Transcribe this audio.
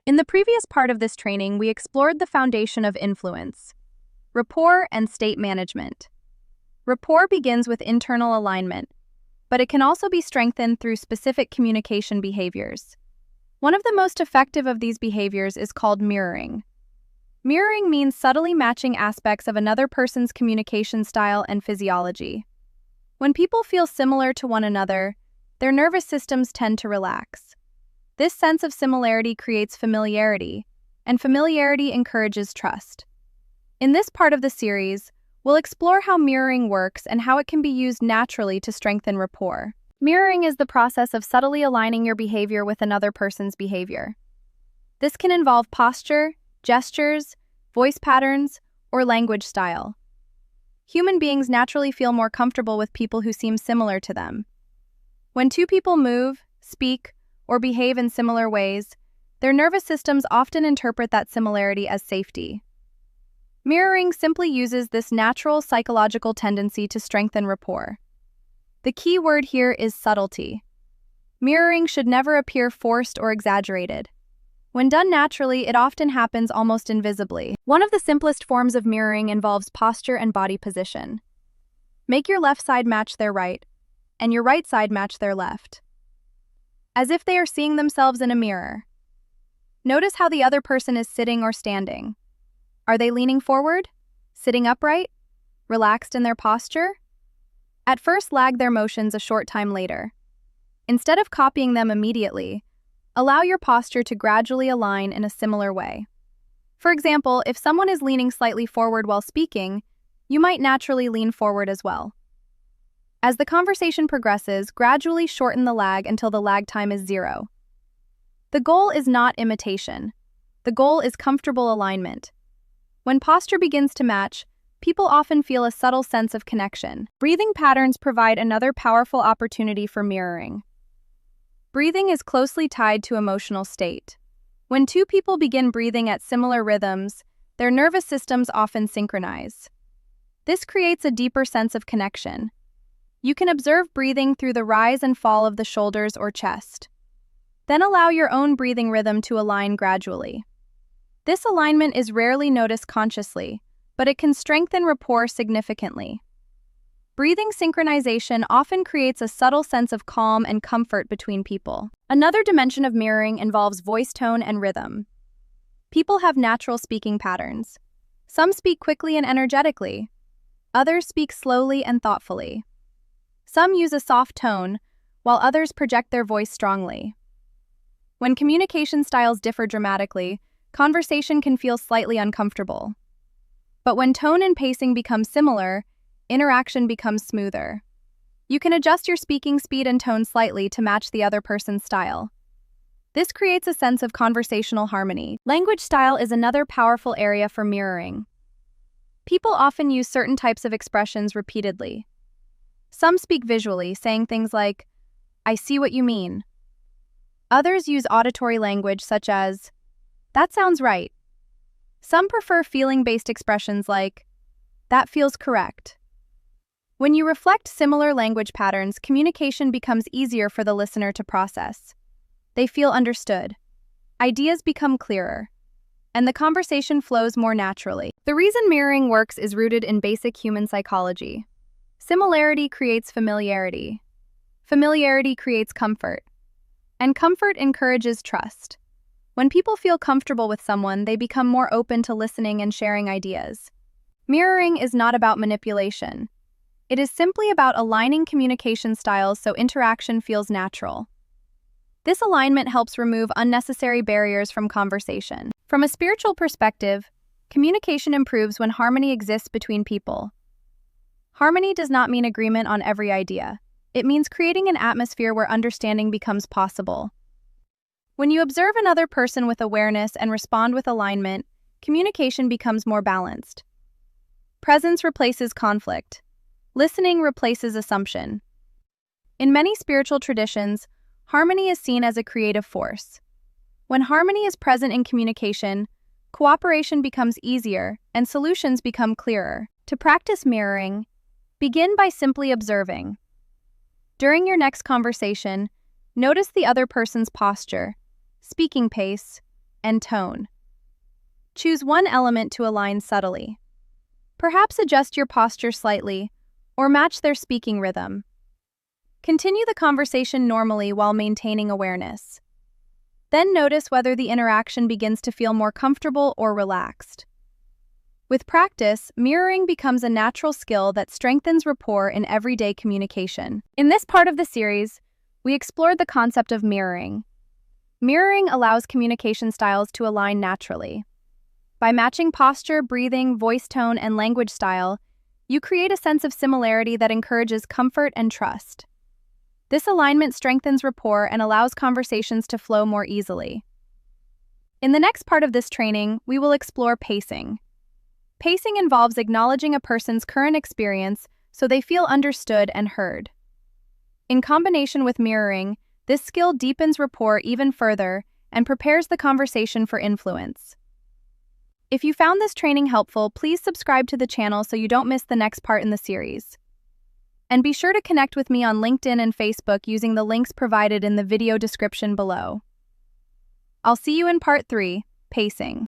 In the previous part of this training, we explored the foundation of influence, rapport and state management. Rapport begins with internal alignment, but it can also be strengthened through specific communication behaviors. One of the most effective of these behaviors is called mirroring. Mirroring means subtly matching aspects of another person's communication style and physiology. When people feel similar to one another, their nervous systems tend to relax. This sense of similarity creates familiarity, and familiarity encourages trust. In this part of the series, we'll explore how mirroring works and how it can be used naturally to strengthen rapport. Mirroring is the process of subtly aligning your behavior with another person's behavior. This can involve posture, gestures, voice patterns, or language style. Human beings naturally feel more comfortable with people who seem similar to them. When two people move, speak, or behave in similar ways, their nervous systems often interpret that similarity as safety. Mirroring simply uses this natural psychological tendency to strengthen rapport. The key word here is subtlety. Mirroring should never appear forced or exaggerated. When done naturally, it often happens almost invisibly. One of the simplest forms of mirroring involves posture and body position. Make your left side match their right, and your right side match their left, as if they are seeing themselves in a mirror. Notice how the other person is sitting or standing. Are they leaning forward, sitting upright, relaxed in their posture? At first, lag their motions a short time later. Instead of copying them immediately, allow your posture to gradually align in a similar way. For example, if someone is leaning slightly forward while speaking, you might naturally lean forward as well. As the conversation progresses, gradually shorten the lag until the lag time is 0. The goal is not imitation. The goal is comfortable alignment. When posture begins to match, people often feel a subtle sense of connection. Breathing patterns provide another powerful opportunity for mirroring. Breathing is closely tied to emotional state. When two people begin breathing at similar rhythms, their nervous systems often synchronize. This creates a deeper sense of connection. You can observe breathing through the rise and fall of the shoulders or chest. Then allow your own breathing rhythm to align gradually. This alignment is rarely noticed consciously, but it can strengthen rapport significantly. Breathing synchronization often creates a subtle sense of calm and comfort between people. Another dimension of mirroring involves voice tone and rhythm. People have natural speaking patterns. Some speak quickly and energetically. Others speak slowly and thoughtfully. Some use a soft tone, while others project their voice strongly. When communication styles differ dramatically, conversation can feel slightly uncomfortable. But when tone and pacing become similar, interaction becomes smoother. You can adjust your speaking speed and tone slightly to match the other person's style. This creates a sense of conversational harmony. Language style is another powerful area for mirroring. People often use certain types of expressions repeatedly. Some speak visually, saying things like, "I see what you mean." Others use auditory language such as, "That sounds right." Some prefer feeling-based expressions like, "That feels correct." When you reflect similar language patterns, communication becomes easier for the listener to process. They feel understood. Ideas become clearer, and the conversation flows more naturally. The reason mirroring works is rooted in basic human psychology. Similarity creates familiarity. Familiarity creates comfort. And comfort encourages trust. When people feel comfortable with someone, they become more open to listening and sharing ideas. Mirroring is not about manipulation. It is simply about aligning communication styles so interaction feels natural. This alignment helps remove unnecessary barriers from conversation. From a spiritual perspective, communication improves when harmony exists between people. Harmony does not mean agreement on every idea. It means creating an atmosphere where understanding becomes possible. When you observe another person with awareness and respond with alignment, communication becomes more balanced. Presence replaces conflict. Listening replaces assumption. In many spiritual traditions, harmony is seen as a creative force. When harmony is present in communication, cooperation becomes easier and solutions become clearer. To practice mirroring, begin by simply observing. During your next conversation, notice the other person's posture, speaking pace, and tone. Choose one element to align subtly. Perhaps adjust your posture slightly, or match their speaking rhythm. Continue the conversation normally while maintaining awareness. Then notice whether the interaction begins to feel more comfortable or relaxed. With practice, mirroring becomes a natural skill that strengthens rapport in everyday communication. In this part of the series, we explored the concept of mirroring. Mirroring allows communication styles to align naturally. By matching posture, breathing, voice tone, and language style, you create a sense of similarity that encourages comfort and trust. This alignment strengthens rapport and allows conversations to flow more easily. In the next part of this training, we will explore pacing. Pacing involves acknowledging a person's current experience so they feel understood and heard. In combination with mirroring, this skill deepens rapport even further and prepares the conversation for influence. If you found this training helpful, please subscribe to the channel so you don't miss the next part in the series. And be sure to connect with me on LinkedIn and Facebook using the links provided in the video description below. I'll see you in part 3, pacing.